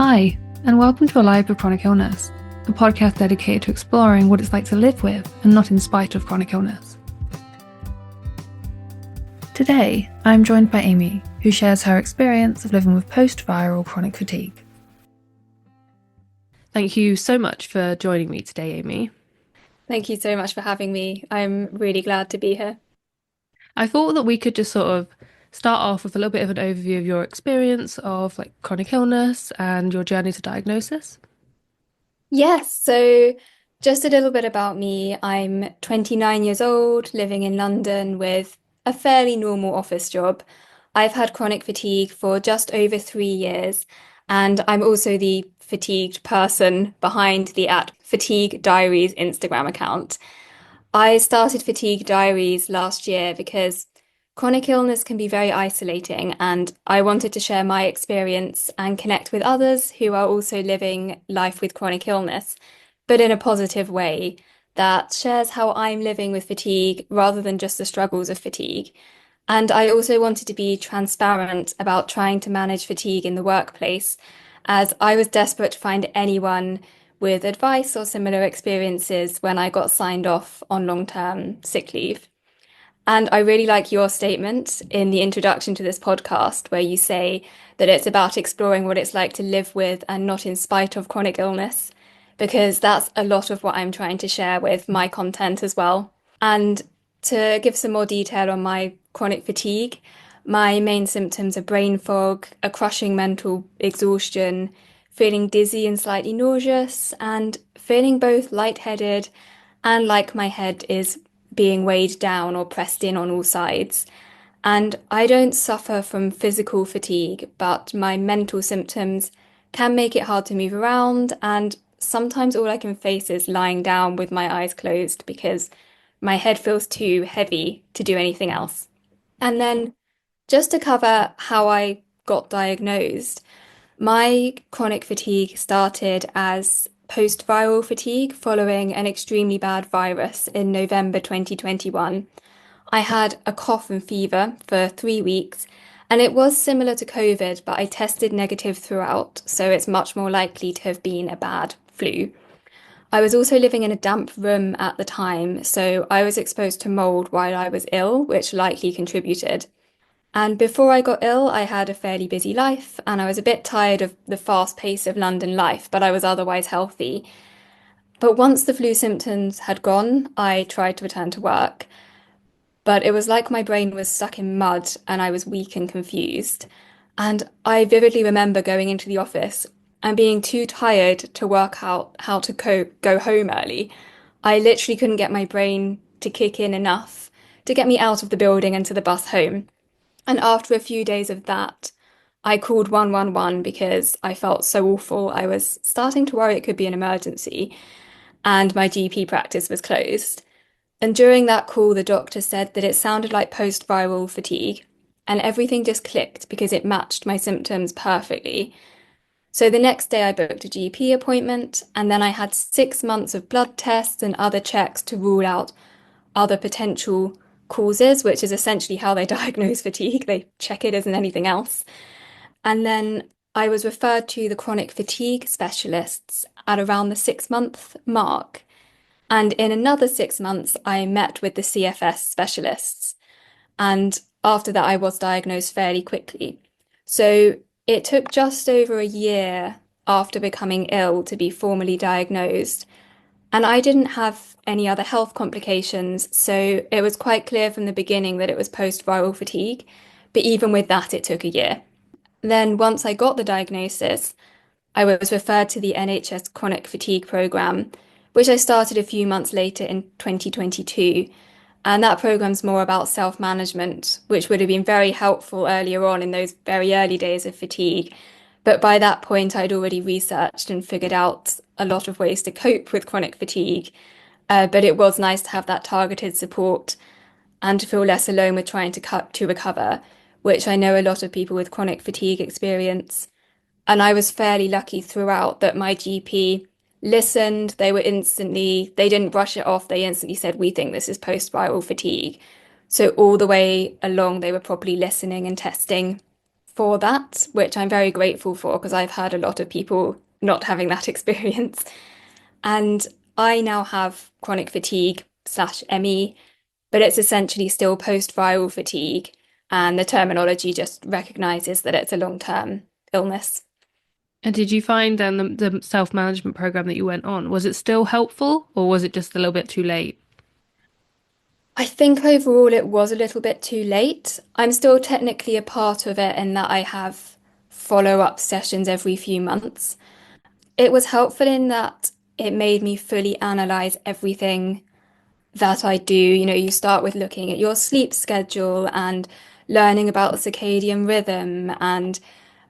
Hi, and welcome to Alive with Chronic Illness, a podcast dedicated to exploring what it's like to live with and not in spite of chronic illness. Today, I'm joined by Aimee, who shares her experience of living with post-viral chronic fatigue. Thank you so much for joining me today, Aimee. Thank you so much for having me. I'm really glad to be here. I thought that we could just sort of start off with a little bit of an overview of your experience of chronic illness and your journey to diagnosis. Yes, so just a little bit about me. I'm 29 years old, living in London with a fairly normal office job. I've had chronic fatigue for just over 3 years, and I'm also the fatigued person behind the @Fatigue Diaries Instagram account. I started Fatigue Diaries last year because chronic illness can be very isolating, and I wanted to share my experience and connect with others who are also living life with chronic illness, but in a positive way that shares how I'm living with fatigue rather than just the struggles of fatigue. And I also wanted to be transparent about trying to manage fatigue in the workplace, as I was desperate to find anyone with advice or similar experiences when I got signed off on long-term sick leave. And I really like your statement in the introduction to this podcast, where you say that it's about exploring what it's like to live with and not in spite of chronic illness, because that's a lot of what I'm trying to share with my content as well. And to give some more detail on my chronic fatigue, my main symptoms are brain fog, a crushing mental exhaustion, feeling dizzy and slightly nauseous, and feeling both lightheaded and like my head is being weighed down or pressed in on all sides. And I don't suffer from physical fatigue, but my mental symptoms can make it hard to move around, and sometimes all I can face is lying down with my eyes closed because my head feels too heavy to do anything else. And then just to cover how I got diagnosed, my chronic fatigue started as post-viral fatigue following an extremely bad virus in November 2021. I had a cough and fever for 3 weeks, and it was similar to COVID, but I tested negative throughout, so it's much more likely to have been a bad flu. I was also living in a damp room at the time, so I was exposed to mold while I was ill, which likely contributed. And before I got ill, I had a fairly busy life, and I was a bit tired of the fast pace of London life, but I was otherwise healthy. But once the flu symptoms had gone, I tried to return to work. But it was like my brain was stuck in mud and I was weak and confused. And I vividly remember going into the office and being too tired to work out how to go home early. I literally couldn't get my brain to kick in enough to get me out of the building and to the bus home. And after a few days of that, I called 111 because I felt so awful. I was starting to worry it could be an emergency, and my GP practice was closed. And during that call, the doctor said that it sounded like post-viral fatigue, and everything just clicked because it matched my symptoms perfectly. So the next day, I booked a GP appointment, and then I had 6 months of blood tests and other checks to rule out other potential causes, which is essentially how they diagnose fatigue. They check it as in anything else. And then I was referred to the chronic fatigue specialists at around the 6 month mark. And in another 6 months, I met with the CFS specialists. And after that, I was diagnosed fairly quickly. So it took just over a year after becoming ill to be formally diagnosed. And I didn't have any other health complications, so it was quite clear from the beginning that it was post-viral fatigue. But even with that, it took a year. Then, once I got the diagnosis, I was referred to the NHS chronic fatigue programme, which I started a few months later in 2022. And that programme's more about self-management, which would have been very helpful earlier on in those very early days of fatigue. But by that point, I'd already researched and figured out a lot of ways to cope with chronic fatigue. But it was nice to have that targeted support and to feel less alone with trying to recover, which I know a lot of people with chronic fatigue experience. And I was fairly lucky throughout that my GP listened. They didn't brush it off. They instantly said, "We think this is post-viral fatigue." So all the way along, they were properly listening and testing for that, which I'm very grateful for because I've heard a lot of people not having that experience. And I now have chronic fatigue slash ME, but it's essentially still post-viral fatigue. And the terminology just recognizes that it's a long-term illness. And did you find then the self-management program that you went on, was it still helpful or was it just a little bit too late? I think overall it was a little bit too late. I'm still technically a part of it in that I have follow-up sessions every few months. It was helpful in that it made me fully analyze everything that I do. You know, you start with looking at your sleep schedule and learning about circadian rhythm and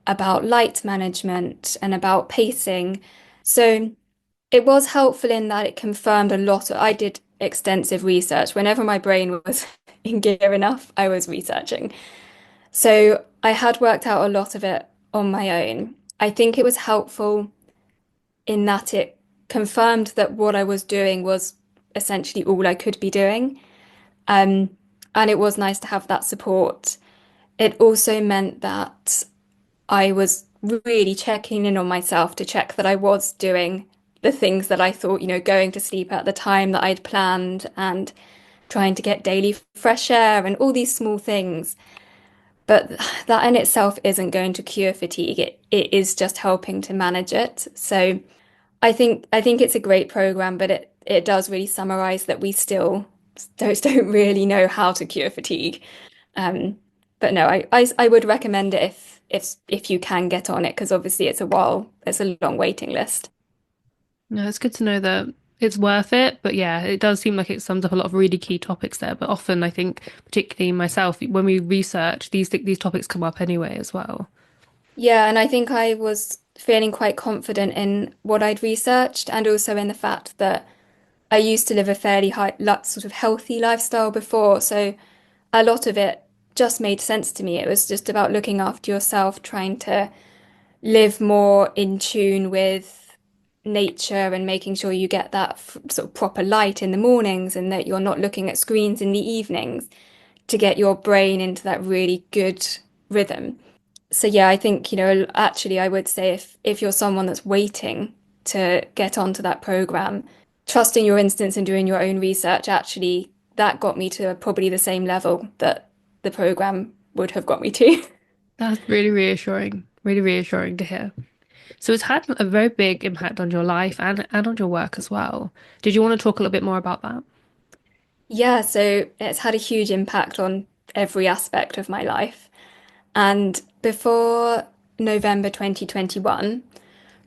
about light management and about pacing. So it was helpful in that it confirmed a lot. I did extensive research. Whenever my brain was in gear enough, I was researching. So I had worked out a lot of it on my own. I think it was helpful in that it confirmed that what I was doing was essentially all I could be doing. Um, and it was nice to have that support. It also meant that I was really checking in on myself to check that I was doing the things that I thought, you know, going to sleep at the time that I'd planned and trying to get daily fresh air and all these small things. But that in itself isn't going to cure fatigue. It is just helping to manage it. So I think it's a great program, but it does really summarize that we still don't really know how to cure fatigue. Um, but no, I would recommend it if you can get on it, because obviously it's a long waiting list. No, it's good to know that it's worth it. But yeah, it does seem like it sums up a lot of really key topics there. But often I think, particularly myself, when we research, these topics come up anyway as well. Yeah, and I think I was feeling quite confident in what I'd researched and also in the fact that I used to live a fairly sort of healthy lifestyle before, so a lot of it just made sense to me. It was just about looking after yourself, trying to live more in tune with nature and making sure you get that sort of proper light in the mornings and that you're not looking at screens in the evenings to get your brain into that really good rhythm. So yeah, I think, you know, actually I would say if you're someone that's waiting to get onto that program, trusting your instincts and doing your own research, actually that got me to probably the same level that the program would have got me to. That's really reassuring to hear. So it's had a very big impact on your life and on your work as well. Did you want to talk a little bit more about that? Yeah, so it's had a huge impact on every aspect of my life. And before November 2021,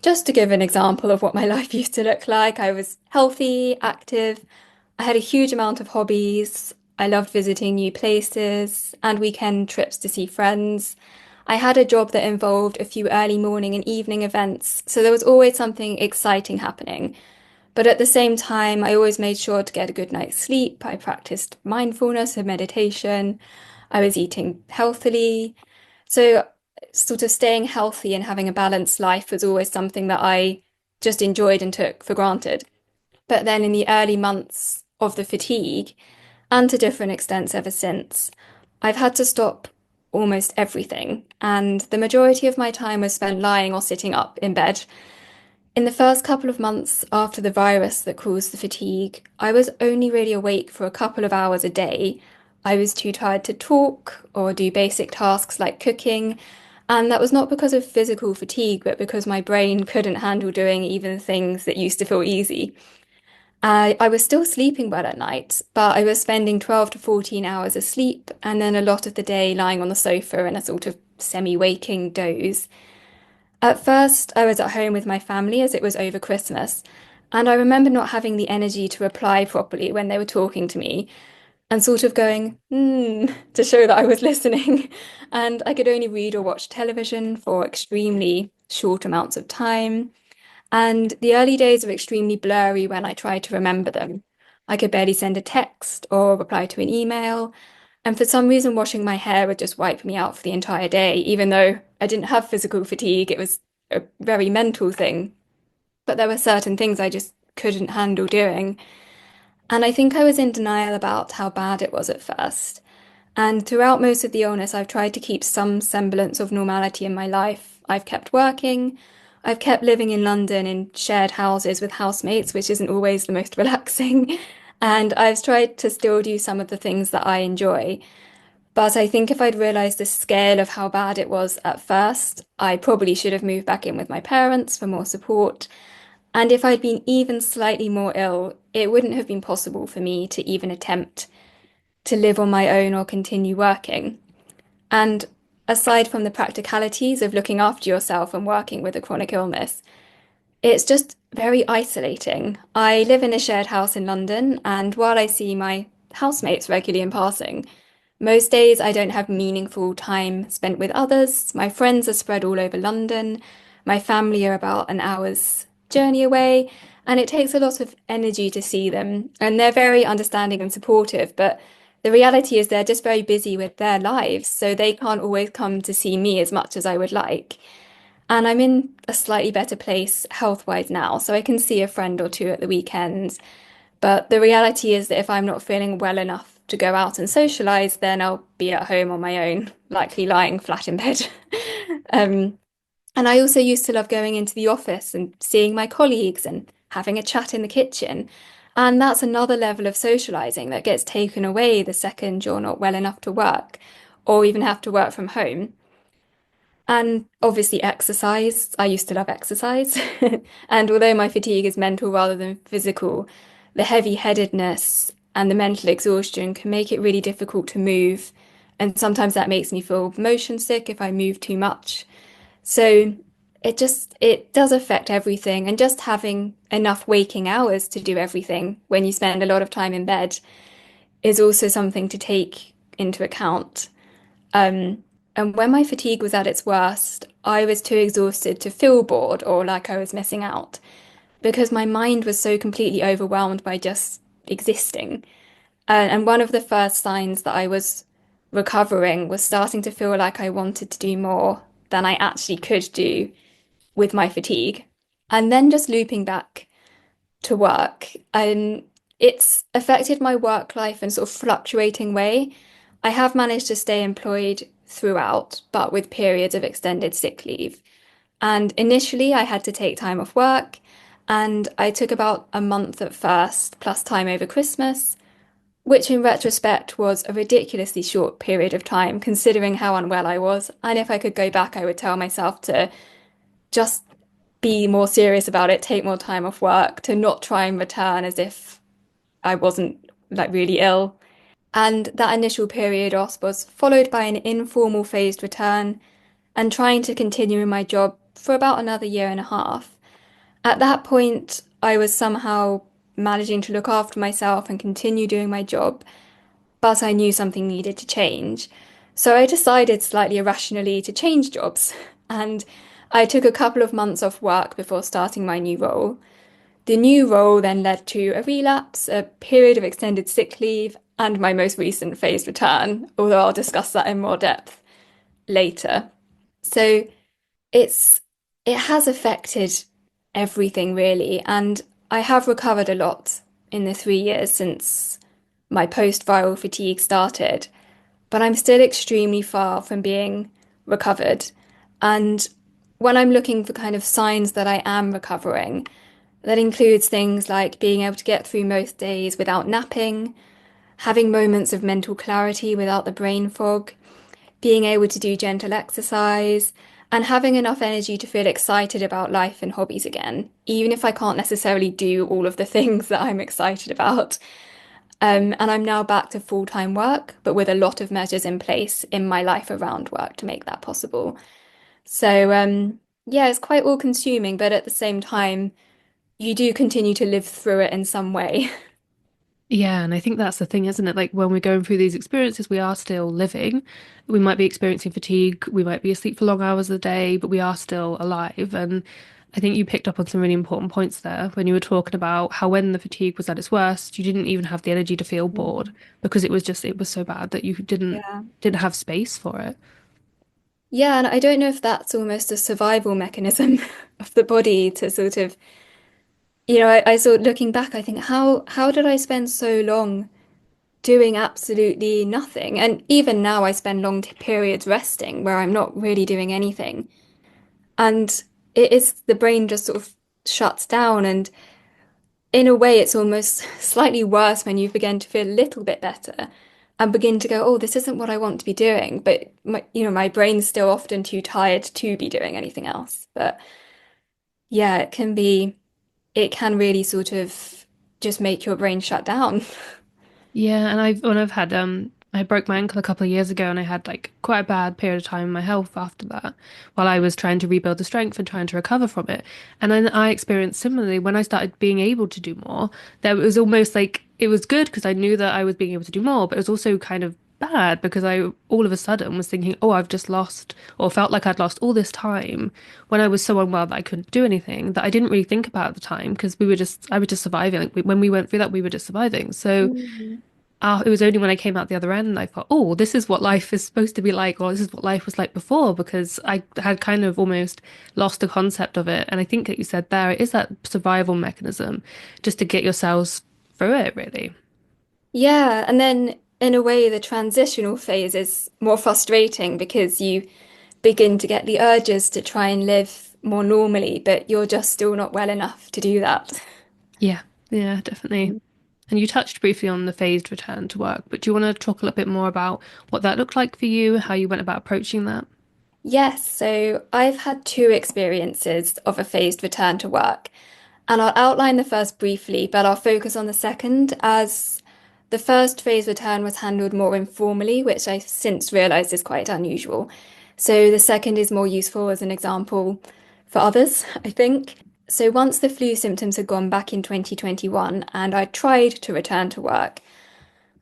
just to give an example of what my life used to look like, I was healthy, active. I had a huge amount of hobbies. I loved visiting new places and weekend trips to see friends. I had a job that involved a few early morning and evening events, so there was always something exciting happening. But at the same time, I always made sure to get a good night's sleep. I practiced mindfulness and meditation. I was eating healthily. So, sort of staying healthy and having a balanced life was always something that I just enjoyed and took for granted. But then in the early months of the fatigue, and to different extents ever since, I've had to stop almost everything. And the majority of my time was spent lying or sitting up in bed. In the first couple of months after the virus that caused the fatigue, I was only really awake for a couple of hours a day. I was too tired to talk or do basic tasks like cooking. And that was not because of physical fatigue, but because my brain couldn't handle doing even things that used to feel easy. I was still sleeping well at night, but I was spending 12 to 14 hours asleep and then a lot of the day lying on the sofa in a sort of semi-waking doze. At first, I was at home with my family as it was over Christmas, and I remember not having the energy to reply properly when they were talking to me and sort of going, to show that I was listening. And I could only read or watch television for extremely short amounts of time. And the early days were extremely blurry when I tried to remember them. I could barely send a text or reply to an email. And for some reason, washing my hair would just wipe me out for the entire day, even though I didn't have physical fatigue. It was a very mental thing. But there were certain things I just couldn't handle doing. And I think I was in denial about how bad it was at first. And throughout most of the illness, I've tried to keep some semblance of normality in my life. I've kept working. I've kept living in London in shared houses with housemates, which isn't always the most relaxing. And I've tried to still do some of the things that I enjoy. But I think if I'd realized the scale of how bad it was at first, I probably should have moved back in with my parents for more support. And if I'd been even slightly more ill, it wouldn't have been possible for me to even attempt to live on my own or continue working. And aside from the practicalities of looking after yourself and working with a chronic illness, it's just very isolating. I live in a shared house in London, and while I see my housemates regularly in passing, most days I don't have meaningful time spent with others. My friends are spread all over London. My family are about an hour's journey away, and it takes a lot of energy to see them. And they're very understanding and supportive, but the reality is they're just very busy with their lives, so they can't always come to see me as much as I would like. And I'm in a slightly better place health-wise now, so I can see a friend or two at the weekends. But the reality is that if I'm not feeling well enough to go out and socialize, then I'll be at home on my own, likely lying flat in bed. Um, and I also used to love going into the office and seeing my colleagues and having a chat in the kitchen. And that's another level of socializing that gets taken away the second you're not well enough to work or even have to work from home. And obviously, exercise. I used to love exercise. And although my fatigue is mental rather than physical, the heavy-headedness and the mental exhaustion can make it really difficult to move. And sometimes that makes me feel motion sick if I move too much. So it does affect everything. And just having enough waking hours to do everything when you spend a lot of time in bed is also something to take into account. Um, and when my fatigue was at its worst, I was too exhausted to feel bored or like I was missing out because my mind was so completely overwhelmed by just existing. And one of the first signs that I was recovering was starting to feel like I wanted to do more than I actually could do with my fatigue. And then just looping back to work. And it's affected my work life in sort of fluctuating way. I have managed to stay employed throughout, but with periods of extended sick leave. And initially, I had to take time off work, and I took about a month at first, plus time over Christmas, which in retrospect was a ridiculously short period of time, considering how unwell I was. And if I could go back, I would tell myself to just be more serious about it, take more time off work, to not try and return as if I wasn't like really ill. And that initial period off was followed by an informal phased return and trying to continue in my job for about another year and a half. At that point, I was somehow managing to look after myself and continue doing my job, but I knew something needed to change. So I decided slightly irrationally to change jobs. And I took a couple of months off work before starting my new role. The new role then led to a relapse, a period of extended sick leave, and my most recent phased return, although I'll discuss that in more depth later. So it's it has affected everything really, and I have recovered a lot in the 3 years since my post-viral fatigue started, but I'm still extremely far from being recovered. And when I'm looking for kind of signs that I am recovering, that includes things like being able to get through most days without napping, having moments of mental clarity without the brain fog, being able to do gentle exercise, and having enough energy to feel excited about life and hobbies again, even if I can't necessarily do all of the things that I'm excited about. And I'm now back to full-time work, but with a lot of measures in place in my life around work to make that possible. So, yeah, it's quite all-consuming, but at the same time, you do continue to live through it in some way. Yeah, and I think that's the thing, isn't it? Like when we're going through these experiences, we are still living. We might be experiencing fatigue, we might be asleep for long hours a day, but we are still alive. And I think you picked up on some really important points there when you were talking about how when the fatigue was at its worst, you didn't even have the energy to feel bored because it was so bad that you Yeah. didn't have space for it. Yeah, and I don't know if that's almost a survival mechanism of the body to sort of, I sort of looking back, I think how did I spend so long doing absolutely nothing. And even now, I spend long periods resting where I'm not really doing anything. And it is the brain just sort of shuts down. And in a way, it's almost slightly worse when you begin to feel a little bit better and begin to go, oh, this isn't what I want to be doing. But my brain's still often too tired to be doing anything else. But yeah, it can really sort of just make your brain shut down. Yeah, and I've had I broke my ankle a couple of years ago and I had like quite a bad period of time in my health after that while I was trying to rebuild the strength and trying to recover from it. And then I experienced similarly when I started being able to do more, there was almost like it was good because I knew that I was being able to do more, but it was also kind of bad because I all of a sudden was thinking, oh, I've just lost or felt like I'd lost all this time when I was so unwell that I couldn't do anything that I didn't really think about at the time because I was just surviving. Like when we went through that, we were just surviving. So Mm. it was only when I came out the other end I thought, oh, this is what life is supposed to be like, or this is what life was like before, because I had kind of almost lost the concept of it. And I think that you said there, it is that survival mechanism just to get yourselves through it, really. Yeah, and then in a way, the transitional phase is more frustrating because you begin to get the urges to try and live more normally, but you're just still not well enough to do that. Yeah, yeah, definitely. And you touched briefly on the phased return to work, but do you want to talk a little bit more about what that looked like for you, how you went about approaching that? Yes, so I've had two experiences of a phased return to work, and I'll outline the first briefly, but I'll focus on the second as the first phase return was handled more informally, which I've since realised is quite unusual. So the second is more useful as an example for others, I think. So once the flu symptoms had gone back in 2021 and I tried to return to work,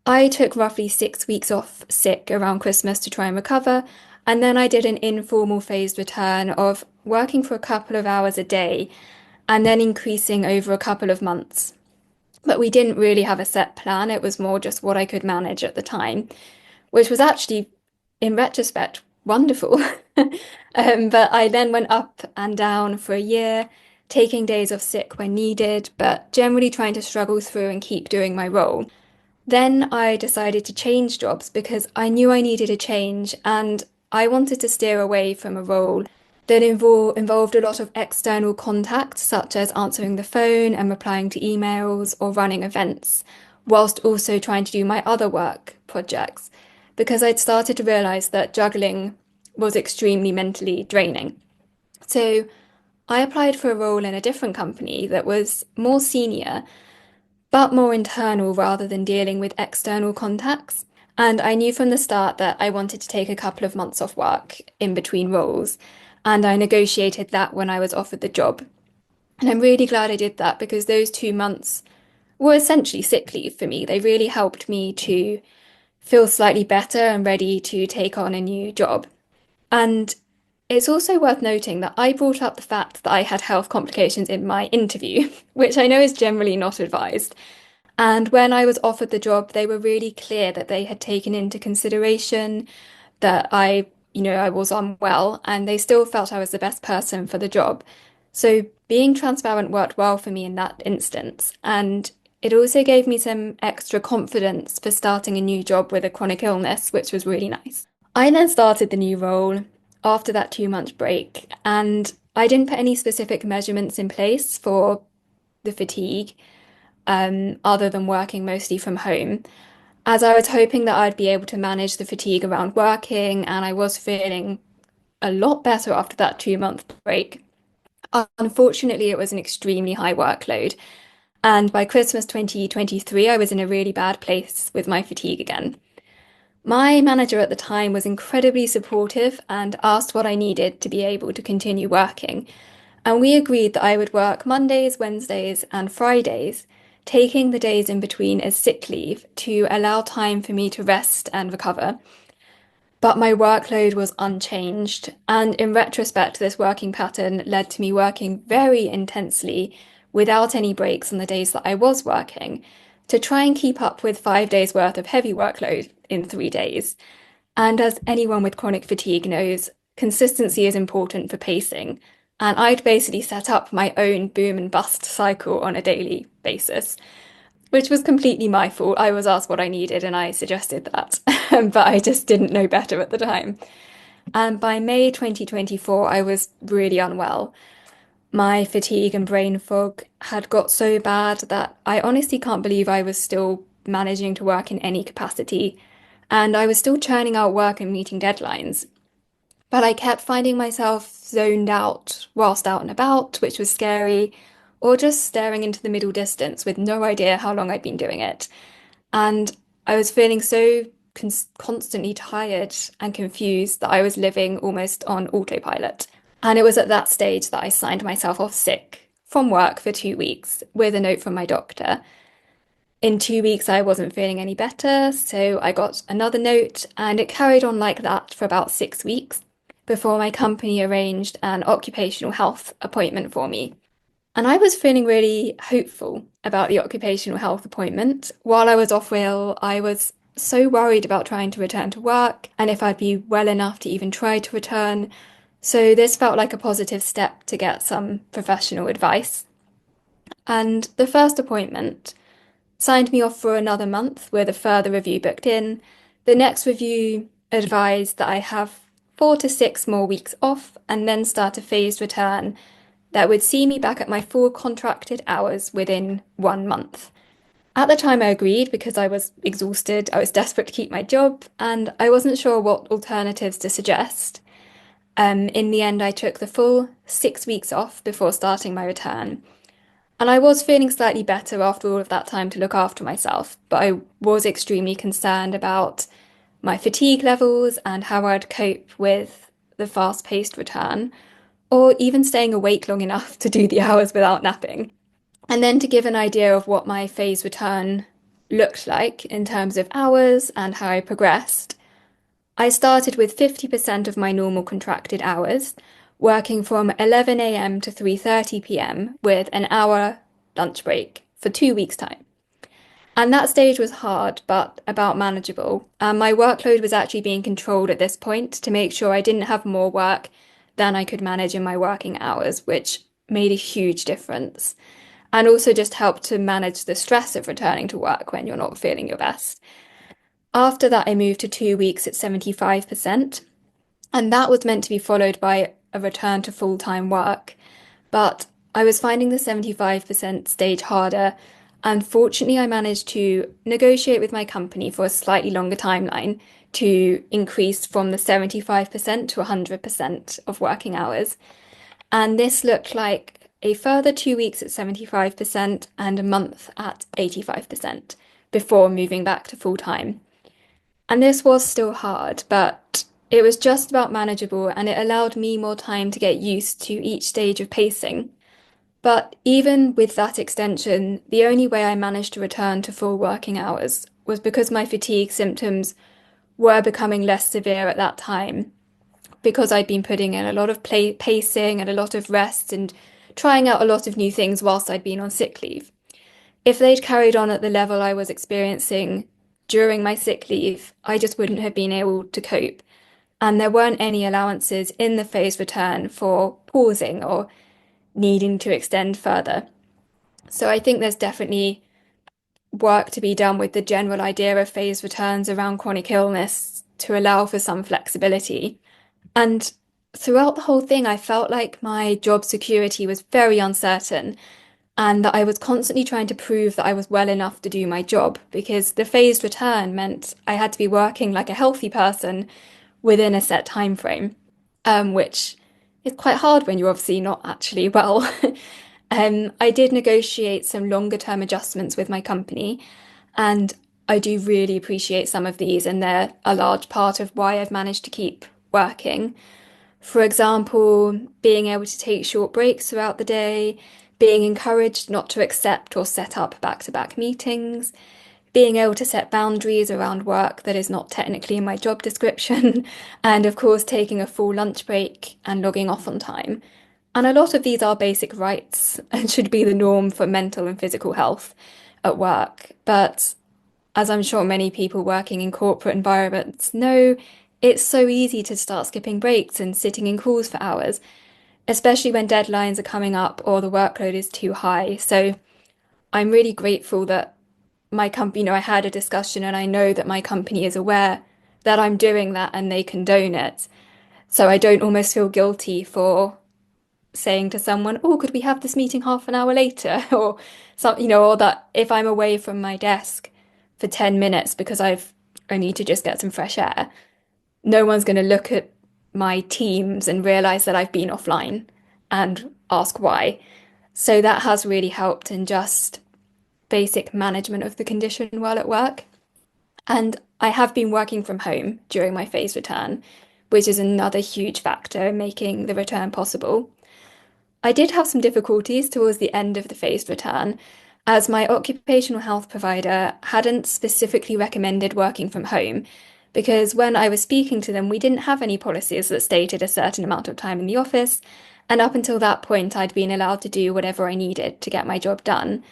I took roughly 6 weeks off sick around Christmas to try and recover. And then I did an informal phased return of working for a couple of hours a day and then increasing over a couple of months. But we didn't really have a set plan. It was more just what I could manage at the time, which was actually, in retrospect, wonderful. But I then went up and down for a year, taking days off sick when needed, but generally trying to struggle through and keep doing my role. Then I decided to change jobs because I knew I needed a change and I wanted to steer away from a role that involved a lot of external contact, such as answering the phone and replying to emails or running events, whilst also trying to do my other work projects, because I'd started to realize that juggling was extremely mentally draining. So I applied for a role in a different company that was more senior but more internal rather than dealing with external contacts. And I knew from the start that I wanted to take a couple of months off work in between roles. And I negotiated that when I was offered the job. And I'm really glad I did that because those 2 months were essentially sick leave for me. They really helped me to feel slightly better and ready to take on a new job. And it's also worth noting that I brought up the fact that I had health complications in my interview, which I know is generally not advised. And when I was offered the job, they were really clear that they had taken into consideration that I was unwell, and they still felt I was the best person for the job. So being transparent worked well for me in that instance. And it also gave me some extra confidence for starting a new job with a chronic illness, which was really nice. I then started the new role after that 2 month break, and I didn't put any specific measurements in place for the fatigue other than working mostly from home, as I was hoping that I'd be able to manage the fatigue around working, and I was feeling a lot better after that 2 month break. Unfortunately, it was an extremely high workload, and by Christmas 2023, I was in a really bad place with my fatigue again. My manager at the time was incredibly supportive and asked what I needed to be able to continue working. And we agreed that I would work Mondays, Wednesdays, and Fridays, taking the days in between as sick leave to allow time for me to rest and recover. But my workload was unchanged, and in retrospect, this working pattern led to me working very intensely without any breaks on the days that I was working to try and keep up with 5 days worth of heavy workload in 3 days. And as anyone with chronic fatigue knows, consistency is important for pacing. And I'd basically set up my own boom and bust cycle on a daily basis. which was completely my fault. I was asked what I needed and I suggested that, but I just didn't know better at the time. And by May 2024, I was really unwell. My fatigue and brain fog had got so bad that I honestly can't believe I was still managing to work in any capacity. And I was still churning out work and meeting deadlines. But I kept finding myself zoned out whilst out and about, which was scary, or just staring into the middle distance with no idea how long I'd been doing it. And I was feeling so constantly tired and confused that I was living almost on autopilot. And it was at that stage that I signed myself off sick from work for 2 weeks with a note from my doctor. In 2 weeks, I wasn't feeling any better, so I got another note, and it carried on like that for about 6 weeks before my company arranged an occupational health appointment for me. And I was feeling really hopeful about the occupational health appointment. While I was off ill, I was so worried about trying to return to work and if I'd be well enough to even try to return. So this felt like a positive step to get some professional advice. And the first appointment signed me off for another month with a further review booked in. The next review advised that I have 4 to 6 more weeks off and then start a phased return that would see me back at my full contracted hours within 1 month. At the time, I agreed because I was exhausted, I was desperate to keep my job, and I wasn't sure what alternatives to suggest. In the end, I took the full 6 weeks off before starting my return. And I was feeling slightly better after all of that time to look after myself, but I was extremely concerned about my fatigue levels and how I'd cope with the fast-paced return, or even staying awake long enough to do the hours without napping. And then to give an idea of what my phase return looked like in terms of hours and how I progressed, I started with 50% of my normal contracted hours, working from 11 a.m. to 3:30 p.m. with an hour lunch break for 2 weeks' time. And that stage was hard, but about manageable. And my workload was actually being controlled at this point to make sure I didn't have more work than I could manage in my working hours, which made a huge difference. And also just helped to manage the stress of returning to work when you're not feeling your best. After that, I moved to 2 weeks at 75%, and that was meant to be followed by a return to full-time work. But I was finding the 75% stage harder. Unfortunately, I managed to negotiate with my company for a slightly longer timeline to increase from the 75% to 100% of working hours. And this looked like a further 2 weeks at 75% and a month at 85% before moving back to full time. And this was still hard, but it was just about manageable and it allowed me more time to get used to each stage of pacing. But even with that extension, the only way I managed to return to full working hours was because my fatigue symptoms were becoming less severe at that time, because I'd been putting in a lot of pacing and a lot of rest and trying out a lot of new things whilst I'd been on sick leave. If they'd carried on at the level I was experiencing during my sick leave, I just wouldn't have been able to cope. And there weren't any allowances in the phase return for pausing or needing to extend further. So I think there's definitely work to be done with the general idea of phase returns around chronic illness to allow for some flexibility. And throughout the whole thing, I felt like my job security was very uncertain and that I was constantly trying to prove that I was well enough to do my job because the phased return meant I had to be working like a healthy person within a set time frame, which is quite hard when you're obviously not actually well. I did negotiate some longer term adjustments with my company, and I do really appreciate some of these, and they're a large part of why I've managed to keep working. For example, being able to take short breaks throughout the day, being encouraged not to accept or set up back-to-back meetings, being able to set boundaries around work that is not technically in my job description, and of course, taking a full lunch break and logging off on time. And a lot of these are basic rights and should be the norm for mental and physical health at work. But as I'm sure many people working in corporate environments know, it's so easy to start skipping breaks and sitting in calls for hours, especially when deadlines are coming up or the workload is too high. So I'm really grateful that my company, I had a discussion and I know that my company is aware that I'm doing that and they condone it. So I don't almost feel guilty for saying to someone, "Oh, could we have this meeting half an hour later?" Or some, or that if I'm away from my desk for 10 minutes because I need to just get some fresh air, no one's going to look at my Teams and realize that I've been offline and ask why. So that has really helped in just basic management of the condition while at work. And I have been working from home during my phased return, which is another huge factor in making the return possible. I did have some difficulties towards the end of the phased return, as my occupational health provider hadn't specifically recommended working from home, because when I was speaking to them, we didn't have any policies that stated a certain amount of time in the office, and up until that point, I'd been allowed to do whatever I needed to get my job done.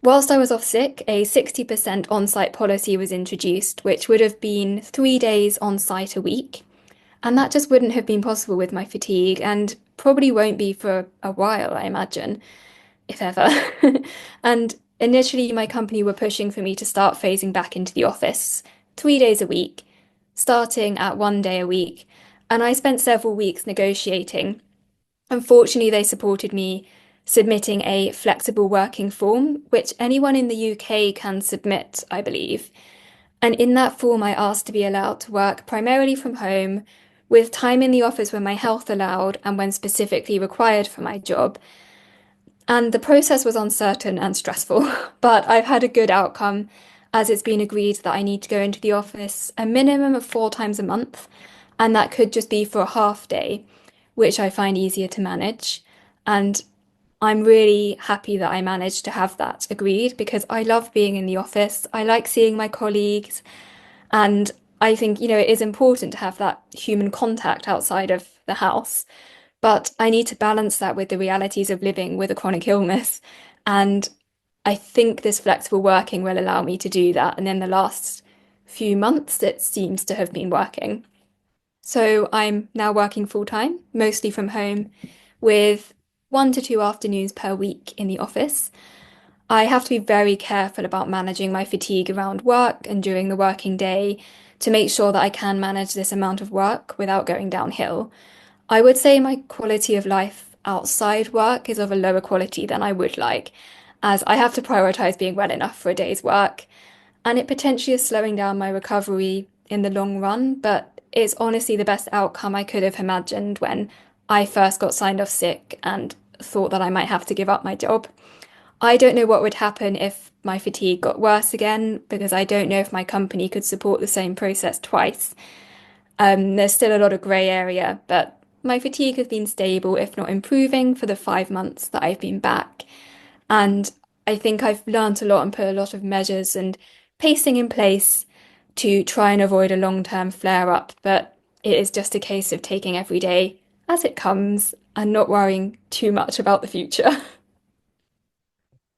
Whilst I was off sick, a 60% on-site policy was introduced, which would have been 3 days on site a week. And that just wouldn't have been possible with my fatigue, and probably won't be for a while, I imagine, if ever. And initially, my company were pushing for me to start phasing back into the office 3 days a week, starting at 1 day a week. And I spent several weeks negotiating. Unfortunately, they supported me submitting a flexible working form, which anyone in the UK can submit, I believe. And in that form, I asked to be allowed to work primarily from home, with time in the office when my health allowed and when specifically required for my job. And the process was uncertain and stressful, but I've had a good outcome, as it's been agreed that I need to go into the office a minimum of 4 times a month, and that could just be for a half day, which I find easier to manage. And I'm really happy that I managed to have that agreed because I love being in the office. I like seeing my colleagues. And I think, it is important to have that human contact outside of the house. But I need to balance that with the realities of living with a chronic illness. And I think this flexible working will allow me to do that. And in the last few months, it seems to have been working. So I'm now working full time, mostly from home, with 1 to 2 afternoons per week in the office. I have to be very careful about managing my fatigue around work and during the working day to make sure that I can manage this amount of work without going downhill. I would say my quality of life outside work is of a lower quality than I would like, as I have to prioritize being well enough for a day's work, and it potentially is slowing down my recovery in the long run, but it's honestly the best outcome I could have imagined when I first got signed off sick and thought that I might have to give up my job. I don't know what would happen if my fatigue got worse again, because I don't know if my company could support the same process twice. There's still a lot of grey area, but my fatigue has been stable, if not improving, for the 5 months that I've been back. And I think I've learnt a lot and put a lot of measures and pacing in place to try and avoid a long-term flare-up. But it is just a case of taking every day as it comes and not worrying too much about the future.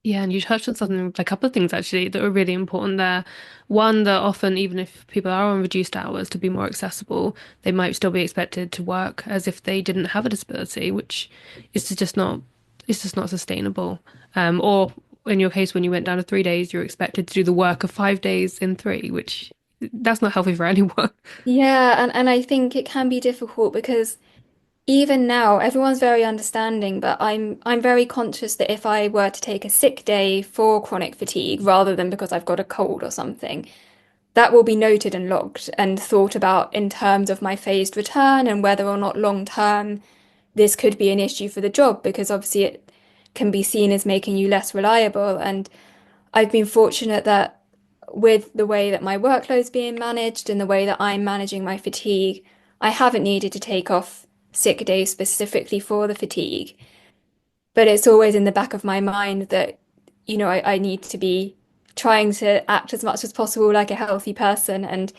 Yeah, and you touched on something, a couple of things actually that were really important there. One, that often, even if people are on reduced hours to be more accessible, they might still be expected to work as if they didn't have a disability, which is just not, it's just not sustainable. Or in your case, when you went down to 3 days, you're expected to do the work of 5 days in three, which that's not healthy for anyone. Yeah, and I think it can be difficult because even now everyone's very understanding, but I'm very conscious that if I were to take a sick day for chronic fatigue rather than because I've got a cold or something, that will be noted and logged and thought about in terms of my phased return and whether or not long term this could be an issue for the job, because obviously it can be seen as making you less reliable. And I've been fortunate that with the way that my workload's being managed and the way that I'm managing my fatigue, I haven't needed to take off sick days specifically for the fatigue. But it's always in the back of my mind that, I need to be trying to act as much as possible like a healthy person. And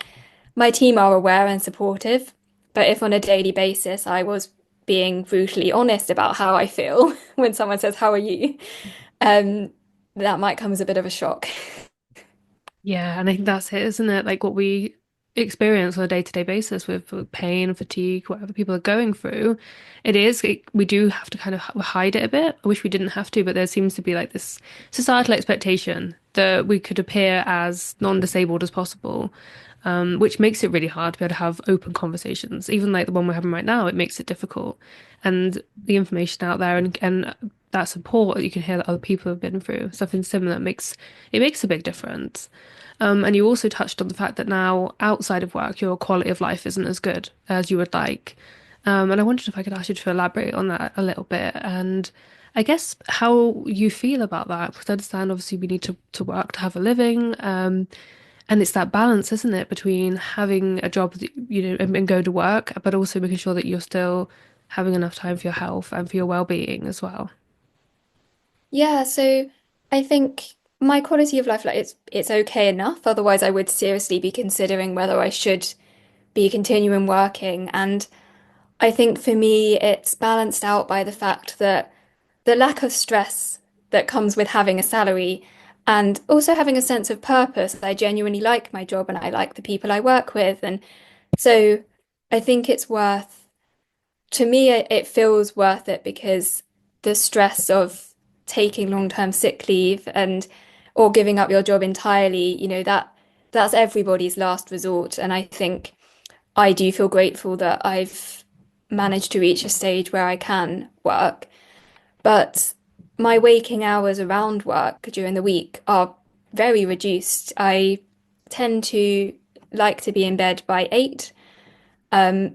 my team are aware and supportive. But if on a daily basis I was being brutally honest about how I feel when someone says, "How are you?" Um, that might come as a bit of a shock. Yeah, and I think that's it, isn't it? Like what we experience on a day-to-day basis with pain, fatigue, whatever people are going through, we do have to kind of hide it a bit. I wish we didn't have to, but there seems to be like this societal expectation that we could appear as non-disabled as possible, which makes it really hard to be able to have open conversations. Even like the one we're having right now, it makes it difficult. And the information out there and that support that you can hear that other people have been through, something similar makes a big difference. And you also touched on the fact that now outside of work, your quality of life isn't as good as you would like. And I wondered if I could ask you to elaborate on that a little bit and I guess how you feel about that, because I understand obviously we need to work to have a living. And it's that balance, isn't it, between having a job, and go to work, but also making sure that you're still having enough time for your health and for your well-being as well. Yeah, so I think my quality of life, like it's okay enough. Otherwise, I would seriously be considering whether I should be continuing working. And I think for me, it's balanced out by the fact that the lack of stress that comes with having a salary and also having a sense of purpose. I genuinely like my job and I like the people I work with. And so I think it's worth, to me, it feels worth it because the stress of taking long-term sick leave and or giving up your job entirely, that's everybody's last resort. And I think I do feel grateful that I've managed to reach a stage where I can work. But my waking hours around work during the week are very reduced. I tend to like to be in bed by 8.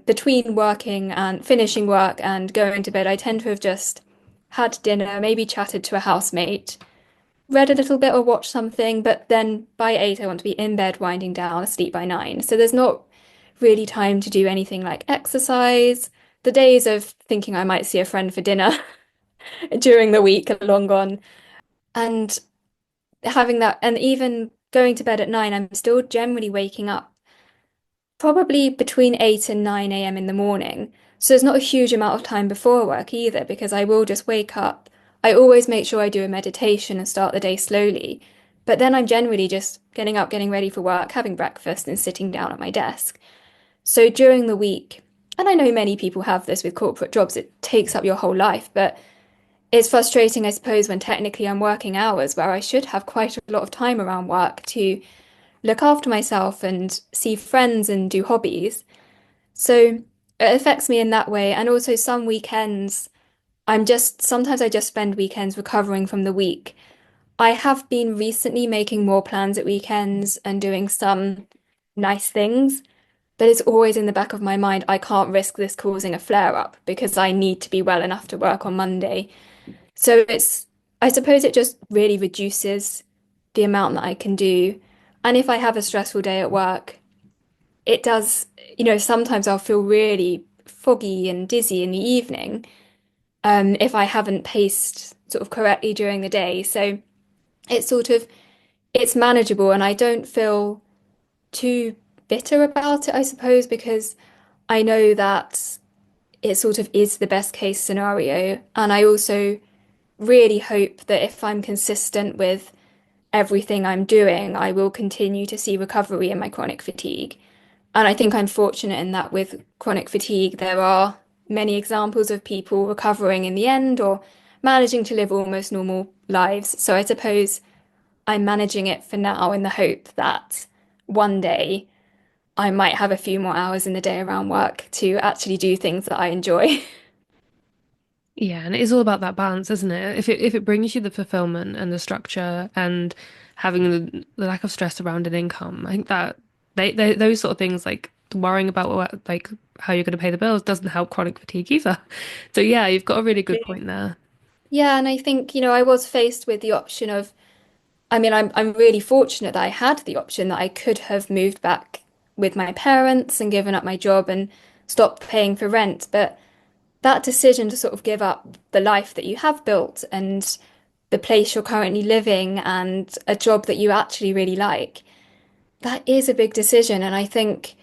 Between working and finishing work and going to bed, I tend to have just had dinner, maybe chatted to a housemate, read a little bit or watched something, but then by 8, I want to be in bed, winding down, asleep by 9. So there's not really time to do anything like exercise. The days of thinking I might see a friend for dinner during the week are long gone. And having that, and even going to bed at 9, I'm still generally waking up probably between 8 and 9 a.m. in the morning. So there's not a huge amount of time before work either, because I will just wake up. I always make sure I do a meditation and start the day slowly. But then I'm generally just getting up, getting ready for work, having breakfast, and sitting down at my desk. So during the week, and I know many people have this with corporate jobs, it takes up your whole life, but it's frustrating, I suppose, when technically I'm working hours where I should have quite a lot of time around work to look after myself and see friends and do hobbies. So it affects me in that way. And also some weekends, sometimes I just spend weekends recovering from the week. I have been recently making more plans at weekends and doing some nice things, but it's always in the back of my mind, I can't risk this causing a flare up because I need to be well enough to work on Monday. So I suppose it just really reduces the amount that I can do. And if I have a stressful day at work, it does, sometimes I'll feel really foggy and dizzy in the evening, if I haven't paced sort of correctly during the day. So it's it's manageable and I don't feel too bitter about it, I suppose, because I know that it sort of is the best case scenario. And I also really hope that if I'm consistent with everything I'm doing, I will continue to see recovery in my chronic fatigue. And I think I'm fortunate in that with chronic fatigue, there are many examples of people recovering in the end or managing to live almost normal lives. So I suppose I'm managing it for now in the hope that one day I might have a few more hours in the day around work to actually do things that I enjoy. Yeah, and it is all about that balance, isn't it? If it brings you the fulfillment and the structure and having the lack of stress around an income, I think that those sort of things like worrying about like how you're going to pay the bills doesn't help chronic fatigue either. So yeah, you've got a really good point there. Yeah, and I think, I was faced with the option of, I mean, I'm really fortunate that I had the option that I could have moved back with my parents and given up my job and stopped paying for rent. But that decision to sort of give up the life that you have built and the place you're currently living and a job that you actually really like, that is a big decision. And I think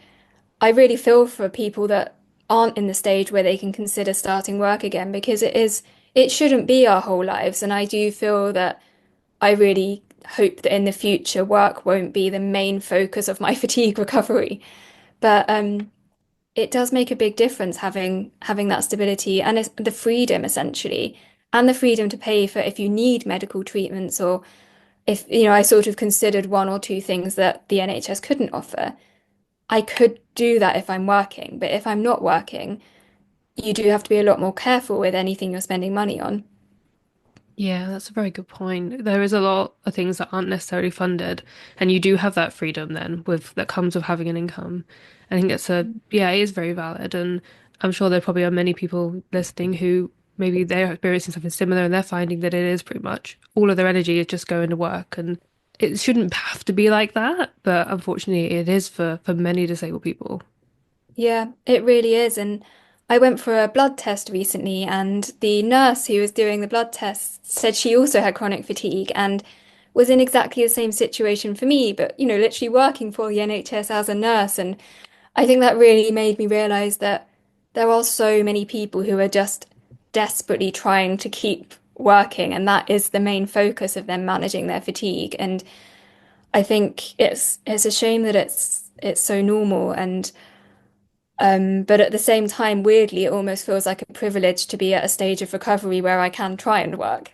I really feel for people that aren't in the stage where they can consider starting work again because it shouldn't be our whole lives. And I do feel that I really hope that in the future work won't be the main focus of my fatigue recovery. But it does make a big difference having that stability and the freedom essentially, and the freedom to pay for if you need medical treatments or if, I sort of considered one or two things that the NHS couldn't offer, I could do that if I'm working. But if I'm not working, you do have to be a lot more careful with anything you're spending money on. Yeah, that's a very good point. There is a lot of things that aren't necessarily funded, and you do have that freedom then with that comes with having an income. I think yeah, it is very valid, and I'm sure there probably are many people listening who maybe they're experiencing something similar and they're finding that it is pretty much all of their energy is just going to work, and it shouldn't have to be like that, but unfortunately it is for many disabled people. Yeah, it really is. And I went for a blood test recently, and the nurse who was doing the blood test said she also had chronic fatigue and was in exactly the same situation for me, but, literally working for the NHS as a nurse. And I think that really made me realize that there are so many people who are just desperately trying to keep working, and that is the main focus of them managing their fatigue. And I think it's a shame that it's so normal and but at the same time, weirdly, it almost feels like a privilege to be at a stage of recovery where I can try and work.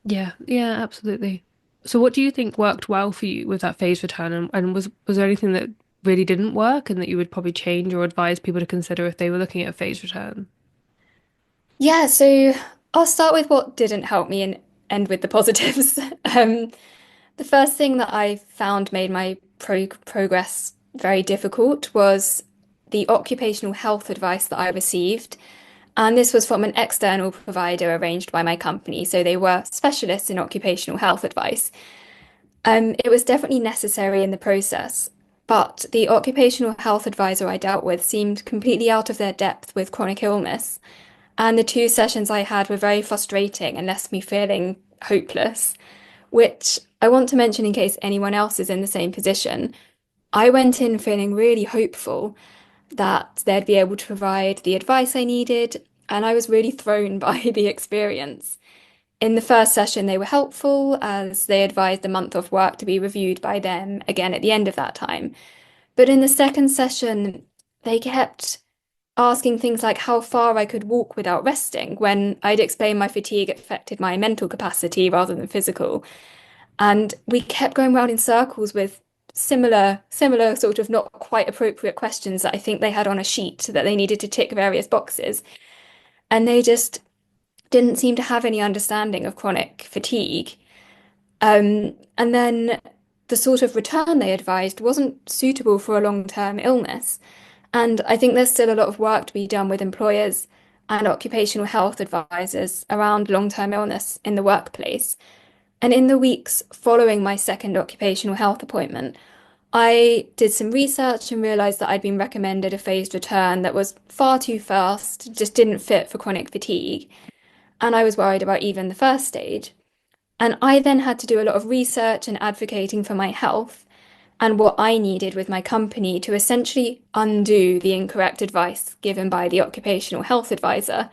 Yeah, yeah, absolutely. So what do you think worked well for you with that phase return, and was there anything that really didn't work and that you would probably change or advise people to consider if they were looking at a phase return? Yeah, so I'll start with what didn't help me and end with the positives. Um, the first thing that I found made my progress very difficult was the occupational health advice that I received. And this was from an external provider arranged by my company. So they were specialists in occupational health advice. It was definitely necessary in the process, but the occupational health advisor I dealt with seemed completely out of their depth with chronic illness. And the two sessions I had were very frustrating and left me feeling hopeless, which I want to mention in case anyone else is in the same position. I went in feeling really hopeful that they'd be able to provide the advice I needed, and I was really thrown by the experience. In the first session, they were helpful as they advised the month of work to be reviewed by them again at the end of that time. But in the second session, they kept asking things like how far I could walk without resting when I'd explained my fatigue affected my mental capacity rather than physical. And we kept going round in circles with similar sort of not quite appropriate questions that I think they had on a sheet that they needed to tick various boxes. And they just didn't seem to have any understanding of chronic fatigue. And then the sort of return they advised wasn't suitable for a long-term illness. And I think there's still a lot of work to be done with employers and occupational health advisors around long-term illness in the workplace. And in the weeks following my second occupational health appointment, I did some research and realised that I'd been recommended a phased return that was far too fast, just didn't fit for chronic fatigue. And I was worried about even the first stage. And I then had to do a lot of research and advocating for my health and what I needed with my company to essentially undo the incorrect advice given by the occupational health advisor.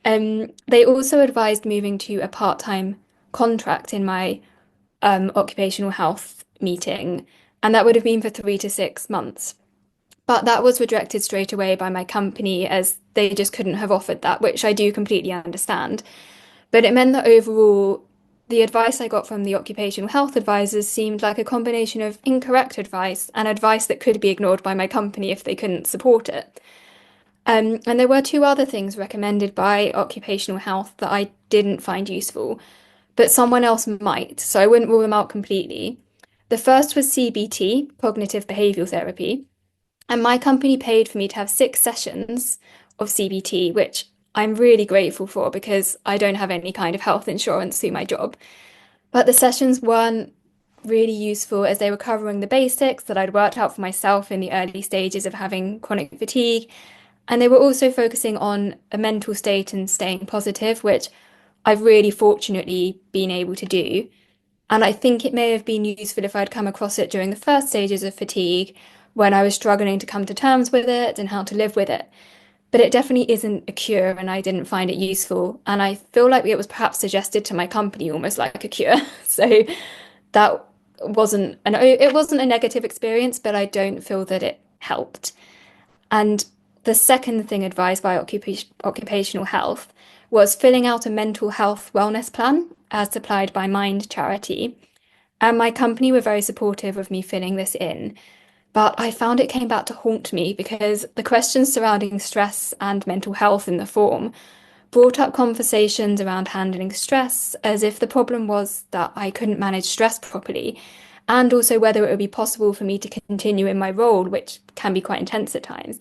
They also advised moving to a part-time contract in my occupational health meeting, and that would have been for 3 to 6 months. But that was rejected straight away by my company as they just couldn't have offered that, which I do completely understand. But it meant that overall, the advice I got from the occupational health advisors seemed like a combination of incorrect advice and advice that could be ignored by my company if they couldn't support it. And there were two other things recommended by occupational health that I didn't find useful, but someone else might, so I wouldn't rule them out completely. The first was CBT, cognitive behavioral therapy, and my company paid for me to have 6 sessions of CBT, which I'm really grateful for because I don't have any kind of health insurance through my job. But the sessions weren't really useful as they were covering the basics that I'd worked out for myself in the early stages of having chronic fatigue. And they were also focusing on a mental state and staying positive, which I've really fortunately been able to do. And I think it may have been useful if I'd come across it during the first stages of fatigue when I was struggling to come to terms with it and how to live with it. But it definitely isn't a cure, and I didn't find it useful. And I feel like it was perhaps suggested to my company almost like a cure. So that it wasn't a negative experience, but I don't feel that it helped. And the second thing advised by occupational health was filling out a mental health wellness plan. as supplied by Mind charity. And my company were very supportive of me filling this in. But I found it came back to haunt me because the questions surrounding stress and mental health in the form brought up conversations around handling stress as if the problem was that I couldn't manage stress properly, and also whether it would be possible for me to continue in my role, which can be quite intense at times,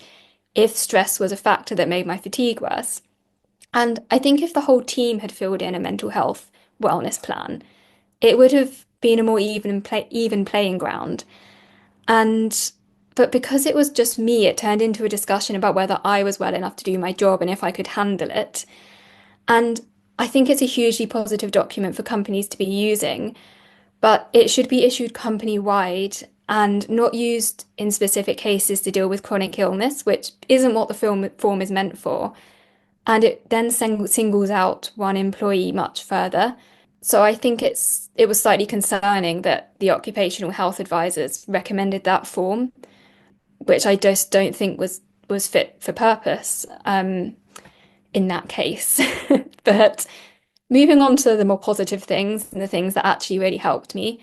if stress was a factor that made my fatigue worse. And I think if the whole team had filled in a mental health wellness plan, it would have been a more even playing ground. And but because it was just me, it turned into a discussion about whether I was well enough to do my job and if I could handle it. And I think it's a hugely positive document for companies to be using, but it should be issued company-wide and not used in specific cases to deal with chronic illness, which isn't what the form is meant for. And it then singles out one employee much further. So I think it was slightly concerning that the occupational health advisors recommended that form, which I just don't think was fit for purpose in that case. But moving on to the more positive things and the things that actually really helped me.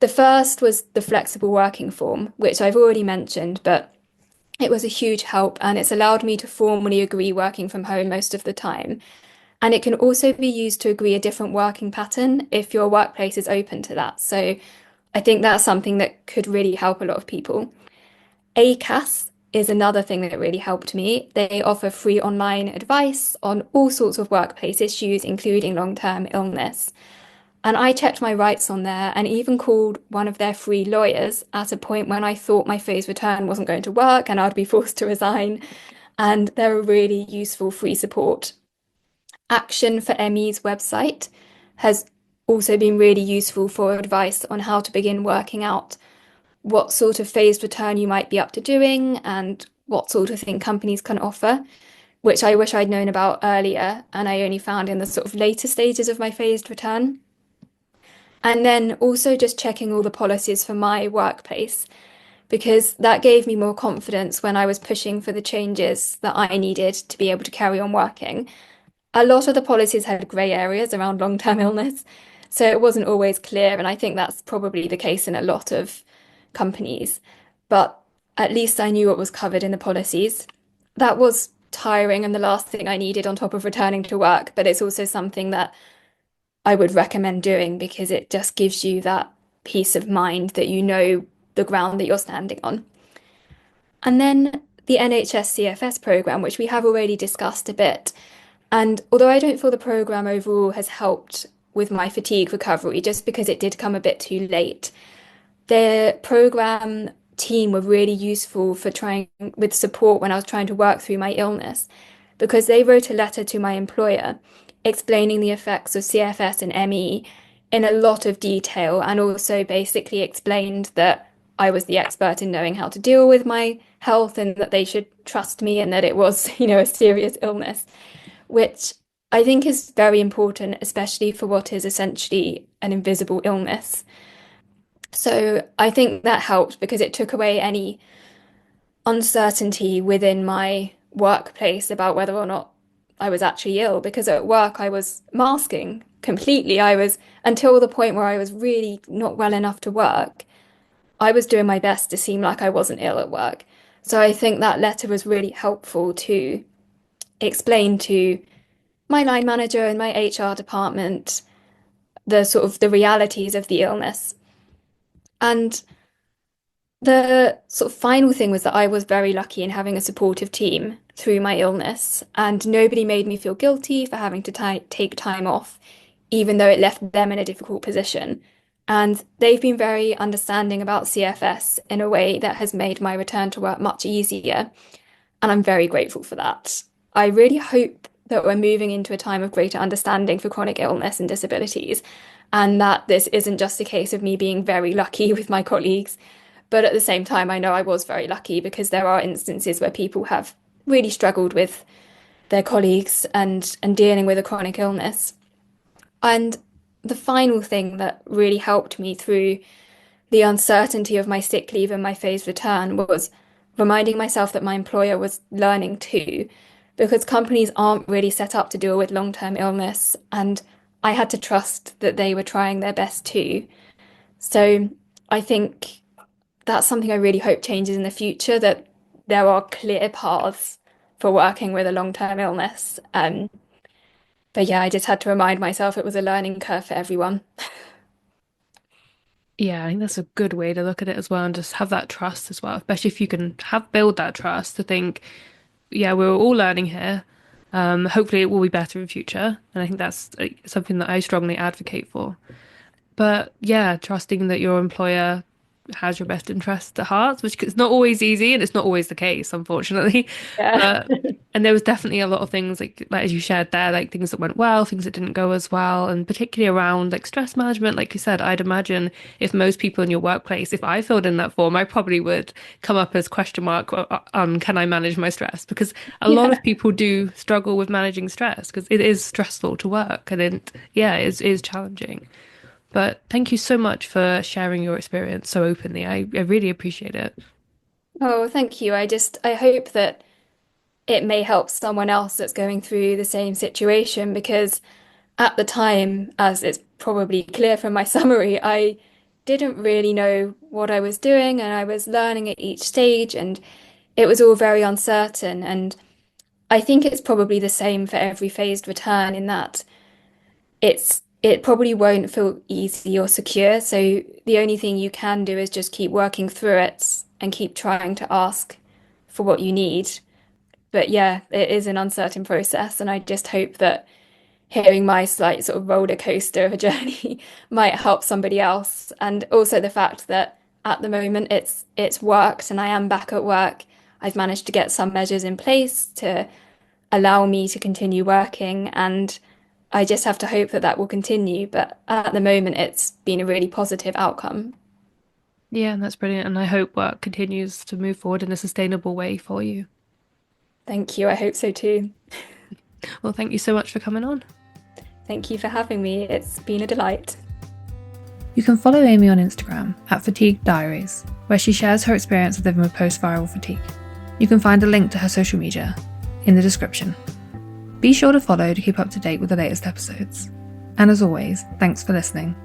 The first was the flexible working form, which I've already mentioned, but it was a huge help and it's allowed me to formally agree working from home most of the time. And it can also be used to agree a different working pattern if your workplace is open to that. So I think that's something that could really help a lot of people. ACAS is another thing that really helped me. They offer free online advice on all sorts of workplace issues, including long-term illness. And I checked my rights on there and even called one of their free lawyers at a point when I thought my phased return wasn't going to work and I'd be forced to resign. And they're a really useful free support. Action for Aimee's website has also been really useful for advice on how to begin working out what sort of phased return you might be up to doing and what sort of thing companies can offer, which I wish I'd known about earlier and I only found in the sort of later stages of my phased return. And then also just checking all the policies for my workplace, because that gave me more confidence when I was pushing for the changes that I needed to be able to carry on working. A lot of the policies had grey areas around long-term illness, so it wasn't always clear, and I think that's probably the case in a lot of companies. But at least I knew what was covered in the policies. That was tiring and the last thing I needed on top of returning to work, but it's also something that I would recommend doing because it just gives you that peace of mind that you know the ground that you're standing on. And then the NHS CFS programme, which we have already discussed a bit. And although I don't feel the programme overall has helped with my fatigue recovery, just because it did come a bit too late, the programme team were really useful for trying with support when I was trying to work through my illness, because they wrote a letter to my employer explaining the effects of CFS and ME in a lot of detail, and also basically explained that I was the expert in knowing how to deal with my health and that they should trust me and that it was, a serious illness, which I think is very important, especially for what is essentially an invisible illness. So I think that helped because it took away any uncertainty within my workplace about whether or not I was actually ill, because at work I was masking completely. I was, until the point where I was really not well enough to work, I was doing my best to seem like I wasn't ill at work. So I think that letter was really helpful to explain to my line manager and my HR department the sort of the realities of the illness. And the sort of final thing was that I was very lucky in having a supportive team through my illness, and nobody made me feel guilty for having to take time off, even though it left them in a difficult position. And they've been very understanding about CFS in a way that has made my return to work much easier, and I'm very grateful for that. I really hope that we're moving into a time of greater understanding for chronic illness and disabilities, and that this isn't just a case of me being very lucky with my colleagues. But at the same time, I know I was very lucky because there are instances where people have really struggled with their colleagues and dealing with a chronic illness. And the final thing that really helped me through the uncertainty of my sick leave and my phased return was reminding myself that my employer was learning too, because companies aren't really set up to deal with long-term illness. And I had to trust that they were trying their best too. So I think that's something I really hope changes in the future, that there are clear paths for working with a long-term illness. But yeah, I just had to remind myself it was a learning curve for everyone. Yeah, I think that's a good way to look at it as well, and just have that trust as well, especially if you can have build that trust to think, yeah, we're all learning here. Hopefully it will be better in future. And I think that's something that I strongly advocate for. But yeah, trusting that your employer has your best interests at heart, which is not always easy and it's not always the case, unfortunately. Yeah. But and there was definitely a lot of things like as you shared there, like things that went well, things that didn't go as well, and particularly around like stress management. Like you said, I'd imagine if most people in your workplace, if I filled in that form, I probably would come up as question mark on can I manage my stress? Because a lot Yeah. of people do struggle with managing stress because it is stressful to work and it is challenging. But thank you so much for sharing your experience so openly. I really appreciate it. Oh, thank you. I hope that it may help someone else that's going through the same situation, because at the time, as it's probably clear from my summary, I didn't really know what I was doing and I was learning at each stage and it was all very uncertain. And I think it's probably the same for every phased return, in that it probably won't feel easy or secure. So the only thing you can do is just keep working through it and keep trying to ask for what you need. But yeah, it is an uncertain process, and I just hope that hearing my slight sort of roller coaster of a journey might help somebody else. And also the fact that at the moment it's worked and I am back at work. I've managed to get some measures in place to allow me to continue working, and I just have to hope that that will continue. But at the moment, it's been a really positive outcome. Yeah, that's brilliant. And I hope work continues to move forward in a sustainable way for you. Thank you. I hope so too. Well, thank you so much for coming on. Thank you for having me. It's been a delight. You can follow Aimee on Instagram at Fatigue Diaries, where she shares her experience of living with post-viral fatigue. You can find a link to her social media in the description. Be sure to follow to keep up to date with the latest episodes. And as always, thanks for listening.